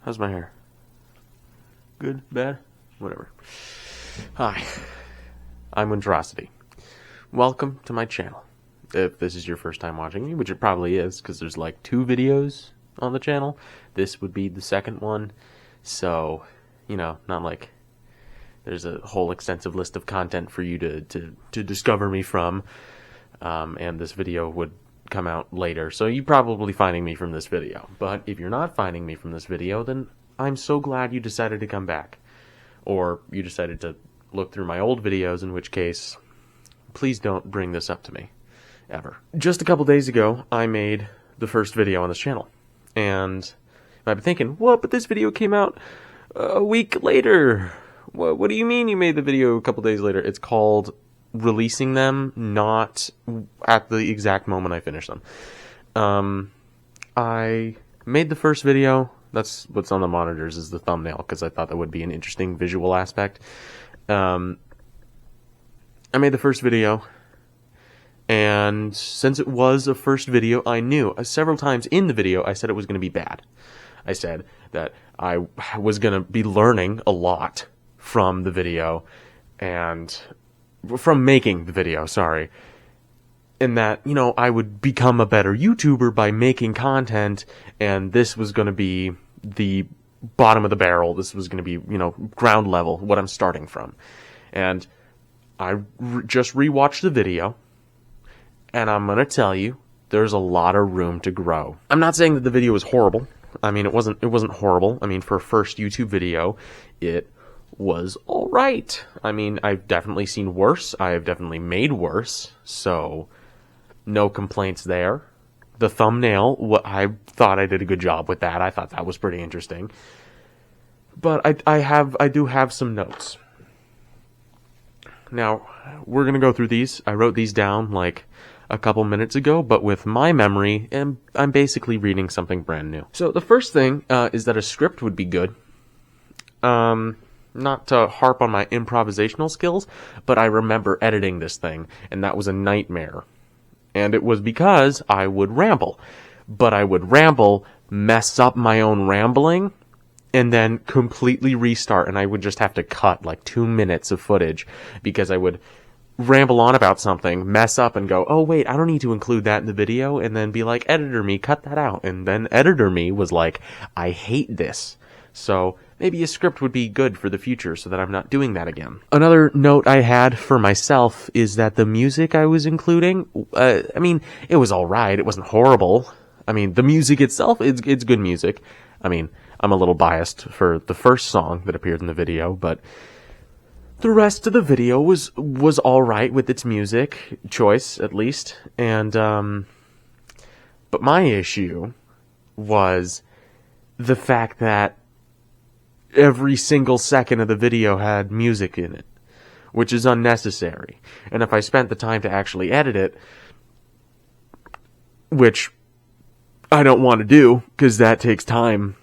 How's my hair? Good? Bad? Whatever. Hi, I'm Wintrocity. Welcome to my channel. If this is your first time watching me, which it probably is, because there's like 2 videos on the channel, this would be the second one. So, you know, not like there's a whole extensive list of content for you to discover me from. And this video would come out later, so you're probably finding me from this video. But if you're not finding me from this video, then I'm so glad you decided to come back. Or you decided to look through my old videos, in which case, please don't bring this up to me. Ever. Just a couple days ago, I made the first video on this channel. And I've been thinking, what? But this video came out a week later. What do you mean you made the video a couple days later? It's called releasing them, not at the exact moment I finish them. I made the first video. That's what's on the monitors is the thumbnail, because I thought that would be an interesting visual aspect. I made the first video, and since it was a first video, I knew several times in the video I said it was going to be bad. I said that I was going to be learning a lot from the video, and from making the video, sorry. And that, you know, I would become a better YouTuber by making content, and this was going to be the bottom of the barrel. This was going to be, you know, ground level, what I'm starting from. And I just rewatched the video, and I'm going to tell you, there's a lot of room to grow. I'm not saying that the video was horrible. I mean, it wasn't horrible. I mean, for a first YouTube video, it was alright. I mean, I've definitely seen worse. I've definitely made worse. So, no complaints there. The thumbnail, I thought I did a good job with that. I thought that was pretty interesting. But I do have some notes. Now, we're gonna go through these. I wrote these down like a couple minutes ago, but with my memory, and I'm basically reading something brand new. So the first thing is that a script would be good. Not to harp on my improvisational skills, but I remember editing this thing, and that was a nightmare. And it was because I would ramble. But I would ramble, mess up my own rambling, and then completely restart, and I would just have to cut like 2 minutes of footage, because I would ramble on about something, mess up, and go, oh wait, I don't need to include that in the video, and then be like, editor me, cut that out. And then editor me was like, I hate this. So maybe a script would be good for the future so that I'm not doing that again. Another note I had for myself is that the music I was including, I mean, it was alright. It wasn't horrible. I mean, the music itself, it's good music. I mean, I'm a little biased for the first song that appeared in the video, but the rest of the video was alright with its music choice, at least. And, but my issue was the fact that every single second of the video had music in it, which is unnecessary. And if I spent the time to actually edit it, which I don't want to do, because that takes time,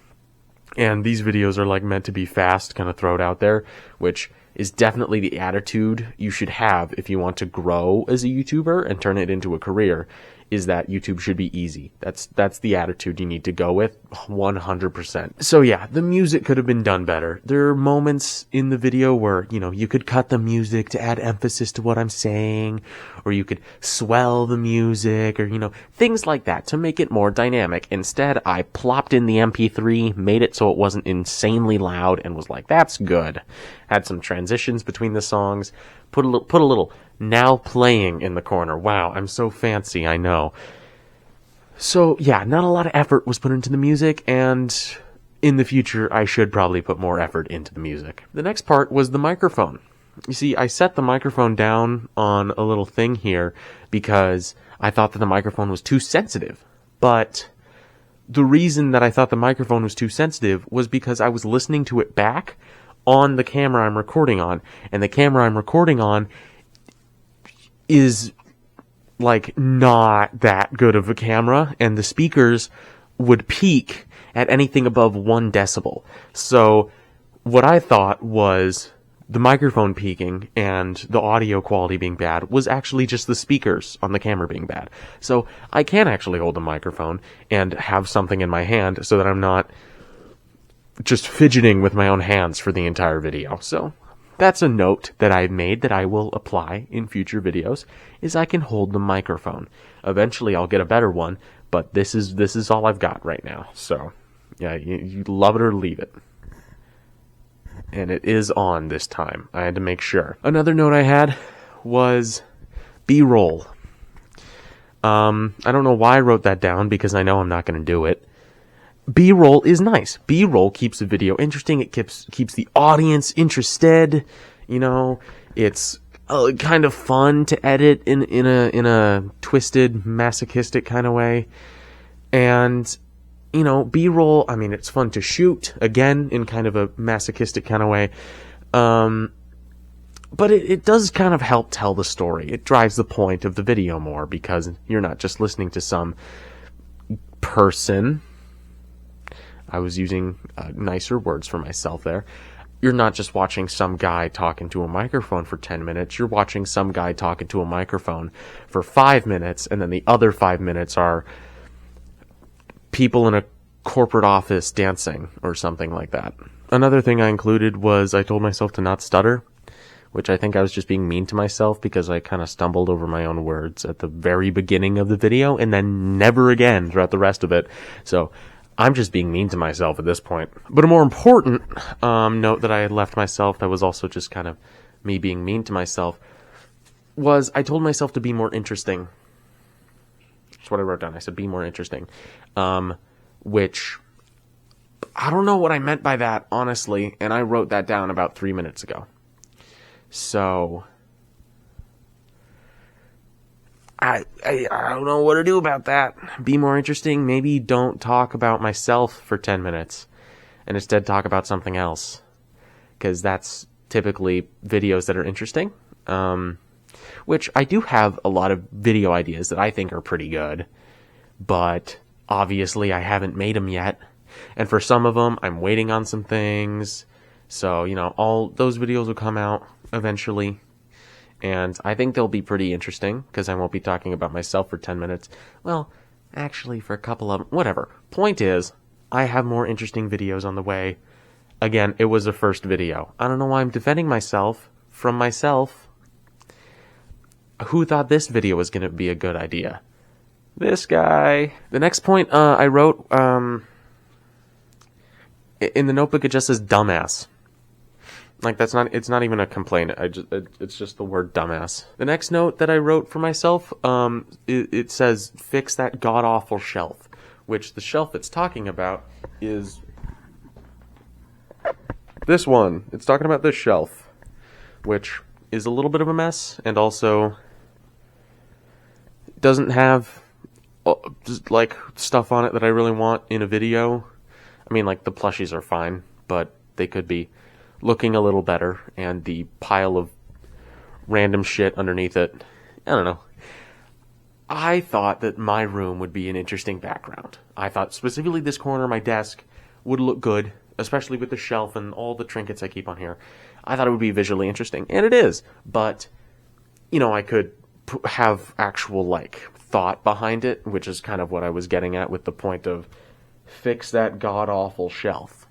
and these videos are like meant to be fast, kind of throw it out there, which is definitely the attitude you should have if you want to grow as a YouTuber and turn it into a career, is that YouTube should be easy. That's the attitude you need to go with, 100%. So yeah, the music could have been done better. There are moments in the video where, you know, you could cut the music to add emphasis to what I'm saying, or you could swell the music, or, you know, things like that to make it more dynamic. Instead, I plopped in the MP3, made it so it wasn't insanely loud, and was like, that's good. Had some transitions between the songs, put a little now playing in the corner. Wow, I'm so fancy, I know. So, yeah, not a lot of effort was put into the music, and in the future, I should probably put more effort into the music. The next part was the microphone. You see, I set the microphone down on a little thing here because I thought that the microphone was too sensitive. But the reason that I thought the microphone was too sensitive was because I was listening to it back on the camera I'm recording on, and the camera I'm recording on is like not that good of a camera, and the speakers would peak at anything above 1 decibel. So what I thought was the microphone peaking and the audio quality being bad was actually just the speakers on the camera being bad. So I can actually hold the microphone and have something in my hand so that I'm not just fidgeting with my own hands for the entire video. So that's a note that I've made that I will apply in future videos, is I can hold the microphone. Eventually I'll get a better one, but this is all I've got right now. So yeah, you love it or leave it. And it is on this time. I had to make sure. Another note I had was B-roll. I don't know why I wrote that down, because I know I'm not going to do it. B-roll is nice. B-roll keeps the video interesting. It keeps the audience interested. You know, it's kind of fun to edit in a twisted, masochistic kind of way. And, you know, B-roll, I mean, it's fun to shoot, again, in kind of a masochistic kind of way. But it does kind of help tell the story. It drives the point of the video more, because you're not just listening to some person. I was using nicer words for myself there. You're not just watching some guy talking to a microphone for 10 minutes. You're watching some guy talking to a microphone for 5 minutes, and then the other 5 minutes are people in a corporate office dancing or something like that. Another thing I included was I told myself to not stutter, which I think I was just being mean to myself, because I kind of stumbled over my own words at the very beginning of the video and then never again throughout the rest of it. So I'm just being mean to myself at this point. But a more important note that I had left myself that was also just kind of me being mean to myself was I told myself to be more interesting. That's what I wrote down. I said, be more interesting. Which, I don't know what I meant by that, honestly. And I wrote that down about 3 minutes ago. So I don't know what to do about that. Be more interesting. Maybe don't talk about myself for 10 minutes and instead talk about something else, because that's typically videos that are interesting. Which I do have a lot of video ideas that I think are pretty good, but obviously I haven't made them yet. And for some of them, I'm waiting on some things. So, you know, all those videos will come out eventually. And I think they'll be pretty interesting, because I won't be talking about myself for 10 minutes. Well, actually, for a couple of them. Whatever. Point is, I have more interesting videos on the way. Again, it was a first video. I don't know why I'm defending myself from myself. Who thought this video was going to be a good idea? This guy. The next point I wrote, in the notebook, it just says dumbass. Like, it's not even a complaint. It's just the word dumbass. The next note that I wrote for myself, it says, fix that god-awful shelf, which the shelf it's talking about is this one. It's talking about this shelf, which is a little bit of a mess, and also doesn't have, like, stuff on it that I really want in a video. I mean, like, the plushies are fine, but they could be looking a little better, and the pile of random shit underneath it, I don't know. I thought that my room would be an interesting background. I thought specifically this corner, my desk, would look good, especially with the shelf and all the trinkets I keep on here. I thought it would be visually interesting, and it is, but, you know, I could have actual, like, thought behind it, which is kind of what I was getting at with the point of fix that god-awful shelf.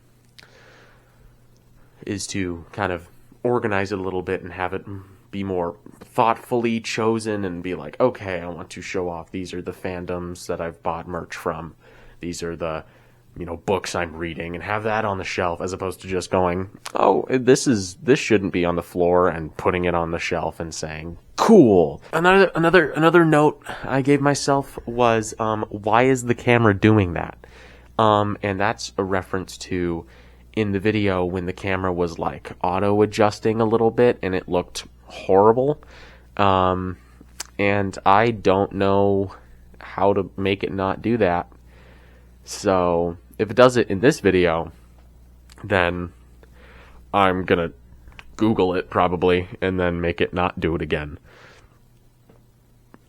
Is to kind of organize it a little bit and have it be more thoughtfully chosen and be like, okay, I want to show off. These are the fandoms that I've bought merch from. These are the, you know, books I'm reading, and have that on the shelf, as opposed to just going, oh, this shouldn't be on the floor, and putting it on the shelf and saying, cool. Another note I gave myself was, why is the camera doing that? And that's a reference to in the video when the camera was like auto adjusting a little bit and it looked horrible. And I don't know how to make it not do that. So if it does it in this video, then I'm gonna Google it probably and then make it not do it again.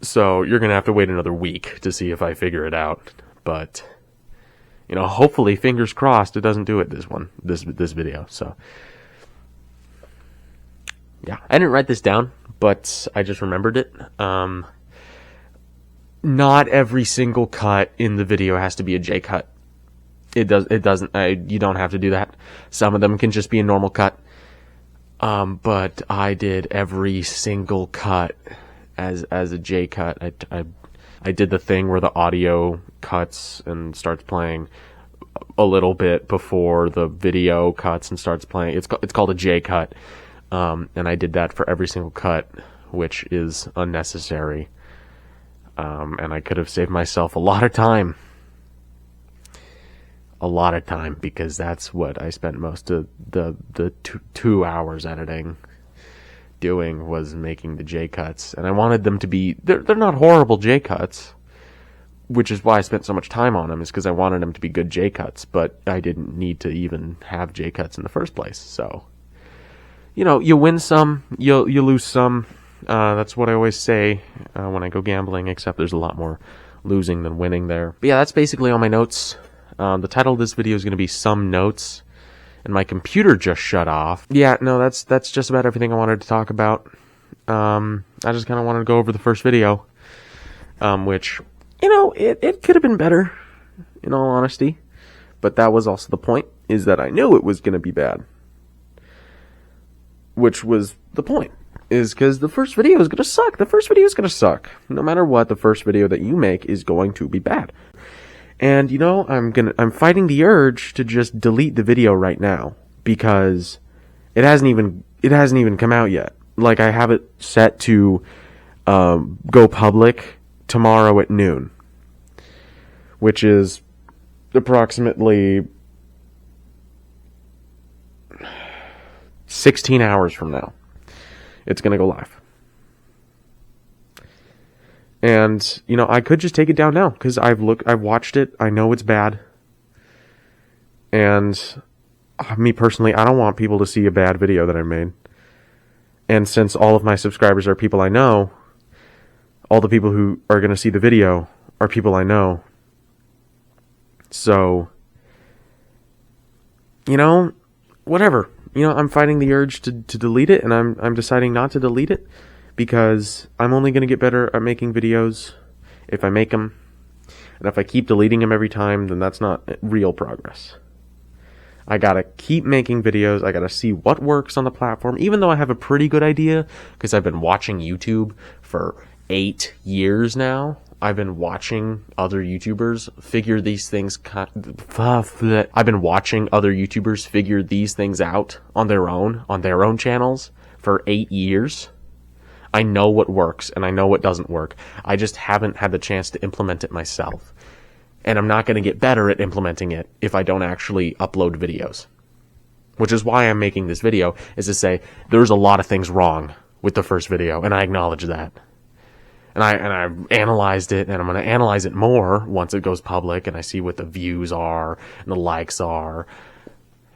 So you're gonna have to wait another week to see if I figure it out. But, you know, hopefully, fingers crossed, it doesn't do it this video. So, yeah, I didn't write this down, but I just remembered it. Not every single cut in the video has to be a J cut. It doesn't, you don't have to do that. Some of them can just be a normal cut. But I did every single cut as a J cut. I did the thing where the audio cuts and starts playing a little bit before the video cuts and starts playing. It's called a J cut. And I did that for every single cut, which is unnecessary. And I could have saved myself a lot of time. Because that's what I spent most of the 2 hours editing doing, was making the J cuts. And I wanted them to be, they're not horrible J cuts, which is why I spent so much time on them, is because I wanted them to be good J cuts, but I didn't need to even have J cuts in the first place. So, you win some, you lose some. That's what I always say when I go gambling, except there's a lot more losing than winning there. But yeah, that's basically all my notes. The title of this video is going to be Some Notes, and my computer just shut off. Yeah, no, that's just about everything I wanted to talk about. I just kind of wanted to go over the first video, which, it could have been better, in all honesty. But that was also the point, is that I knew it was going to be bad. Which was the point, is because the first video is going to suck. The first video is going to suck. No matter what, the first video that you make is going to be bad. And, I'm fighting the urge to just delete the video right now, because it hasn't even come out yet. Like, I have it set to, go public tomorrow at noon, which is approximately 16 hours from now. It's gonna go live. And, I could just take it down now, because I've watched it, I know it's bad. And, me personally, I don't want people to see a bad video that I made. And since all of my subscribers are people I know, all the people who are gonna see the video are people I know. So, whatever. I'm fighting the urge to delete it, and I'm deciding not to delete it, because I'm only going to get better at making videos if I make them. And if I keep deleting them every time, then that's not real progress. I gotta keep making videos. I gotta see what works on the platform, even though I have a pretty good idea, because I've been watching YouTube for 8 years now. I've been watching other YouTubers figure these things out on their own channels for 8 years. I know what works and I know what doesn't work. I just haven't had the chance to implement it myself. And I'm not going to get better at implementing it if I don't actually upload videos. Which is why I'm making this video, is to say there's a lot of things wrong with the first video, and I acknowledge that. And I've analyzed it, and I'm going to analyze it more once it goes public and I see what the views are and the likes are.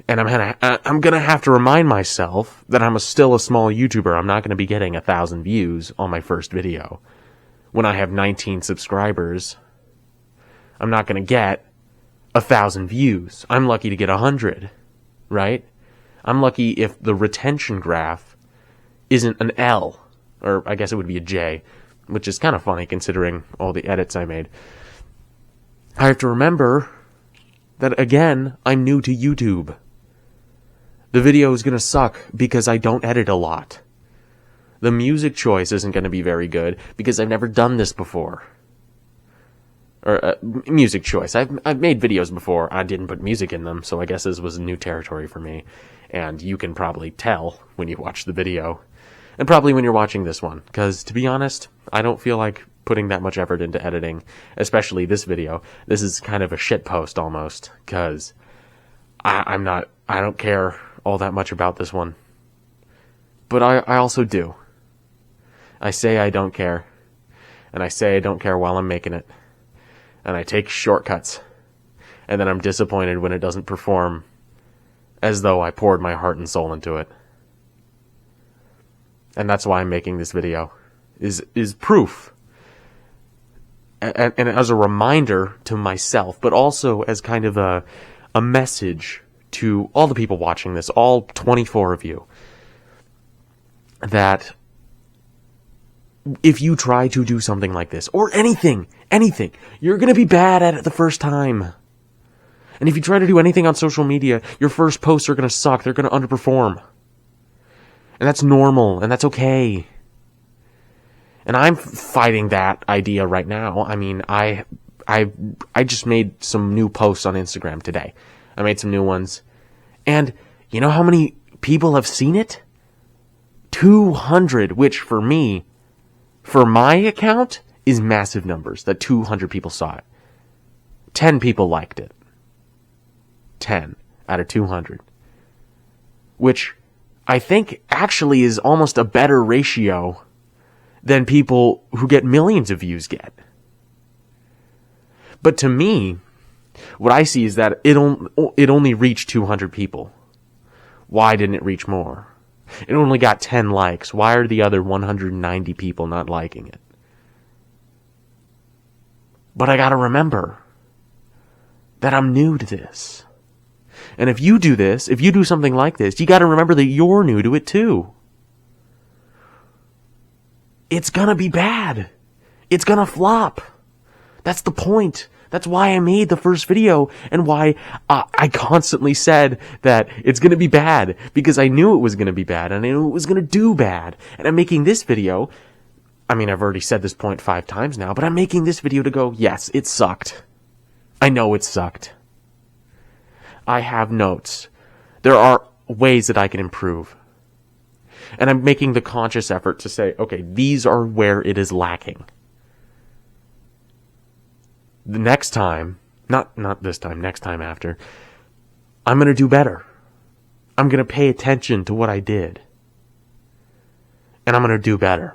And I'm gonna have to remind myself that I'm still a small YouTuber. I'm not gonna be getting 1,000 views on my first video. When I have 19 subscribers, I'm not gonna get 1,000 views. I'm lucky to get 100, right? I'm lucky if the retention graph isn't an L, or I guess it would be a J, which is kind of funny considering all the edits I made. I have to remember that, again, I'm new to YouTube. The video is going to suck because I don't edit a lot. The music choice isn't going to be very good because I've never done this before. Or, music choice. I've made videos before. I didn't put music in them, so I guess this was new territory for me. And you can probably tell when you watch the video. And probably when you're watching this one. Because, to be honest, I don't feel like putting that much effort into editing. Especially this video. This is kind of a shit post almost. Because I don't care all that much about this one. But I also do. I say I don't care. And I say I don't care while I'm making it. And I take shortcuts. And then I'm disappointed when it doesn't perform as though I poured my heart and soul into it. And that's why I'm making this video. Is proof. And as a reminder to myself, but also as kind of a message to all the people watching this, all 24 of you, that if you try to do something like this, or anything, you're gonna be bad at it the first time. And if you try to do anything on social media, your first posts are going to suck. They're going to underperform. And that's normal, and that's okay. And I'm fighting that idea right now. I mean, I just made some new posts on Instagram today. I made some new ones. And you know how many people have seen it? 200, which for me, for my account, is massive numbers. That 200 people saw it. 10 people liked it. 10 out of 200. Which I think actually is almost a better ratio than people who get millions of views get. But to me, what I see is that it only reached 200 people. Why didn't it reach more? It only got 10 likes. Why are the other 190 people not liking it? But I gotta remember that I'm new to this. And if you do this, if you do something like this, you gotta remember that you're new to it too. It's gonna be bad. It's gonna flop. That's the point. That's why I made the first video and why I constantly said that it's going to be bad, because I knew it was going to be bad and I knew it was going to do bad. And I'm making this video. I mean, I've already said this point 5 times now, but I'm making this video to go, yes, it sucked. I know it sucked. I have notes. There are ways that I can improve. And I'm making the conscious effort to say, okay, these are where it is lacking. The next time, not this time, next time after, I'm going to do better. I'm going to pay attention to what I did. And I'm going to do better.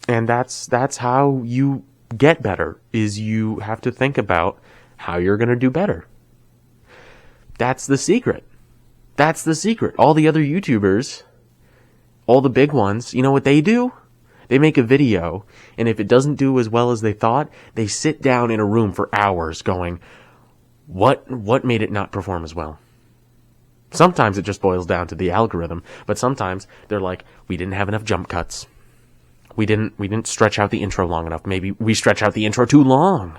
And that's how you get better, is you have to think about how you're going to do better. That's the secret. That's the secret. All the other YouTubers, all the big ones, you know what they do? They make a video, and if it doesn't do as well as they thought, they sit down in a room for hours going, what made it not perform as well? Sometimes it just boils down to the algorithm, but sometimes they're like, we didn't have enough jump cuts. We didn't stretch out the intro long enough. Maybe we stretch out the intro too long.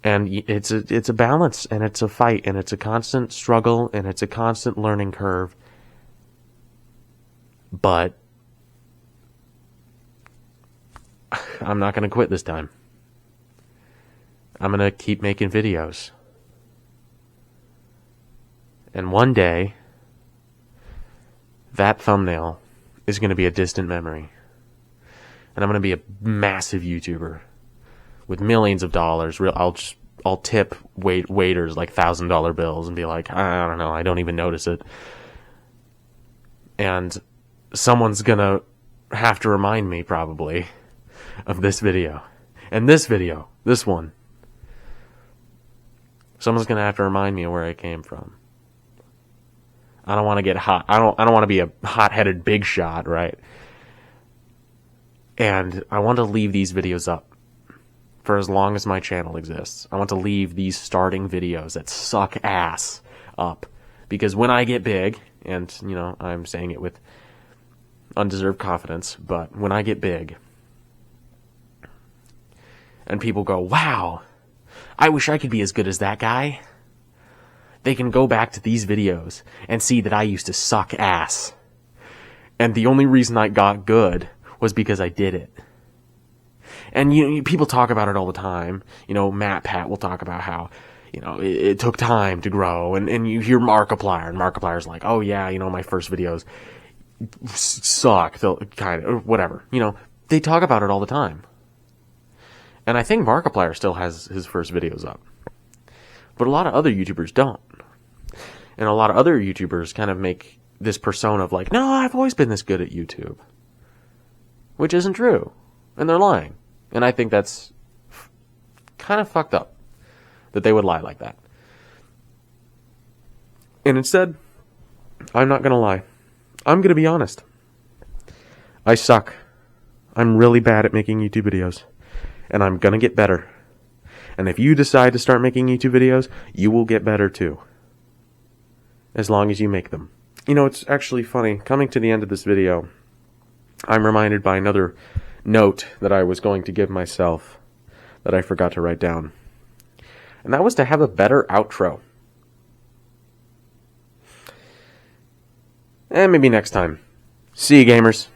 And it's a balance, and it's a fight, and it's a constant struggle, and it's a constant learning curve. But I'm not going to quit this time. I'm going to keep making videos. And one day, that thumbnail is going to be a distant memory. And I'm going to be a massive YouTuber with millions of dollars. I'll tip waiters like $1,000 bills and be like, I don't know, I don't even notice it. And someone's going to have to remind me probably of this video. And this video, this one, someone's going to have to remind me of where I came from. I don't want to get hot. I don't want to be a hot-headed big shot, right? And I want to leave these videos up for as long as my channel exists. I want to leave these starting videos that suck ass up, because when I get big, and you know, I'm saying it with undeserved confidence, but when I get big and people go, wow, I wish I could be as good as that guy, they can go back to these videos and see that I used to suck ass. And the only reason I got good was because I did it. And people talk about it all the time. You know, Pat will talk about how, you know, it took time to grow. And you hear Markiplier, and Markiplier's like, oh yeah, you know, my first videos suck. They'll kind of, whatever. You know, they talk about it all the time. And I think Markiplier still has his first videos up. But a lot of other YouTubers don't. And a lot of other YouTubers kind of make this persona of like, no, I've always been this good at YouTube. Which isn't true. And they're lying. And I think that's kind of fucked up that they would lie like that. And instead, I'm not going to lie. I'm going to be honest. I suck. I'm really bad at making YouTube videos. And I'm going to get better. And if you decide to start making YouTube videos, you will get better too. As long as you make them. You know, it's actually funny. Coming to the end of this video, I'm reminded by another note that I was going to give myself that I forgot to write down. And that was to have a better outro. And maybe next time. See you, gamers.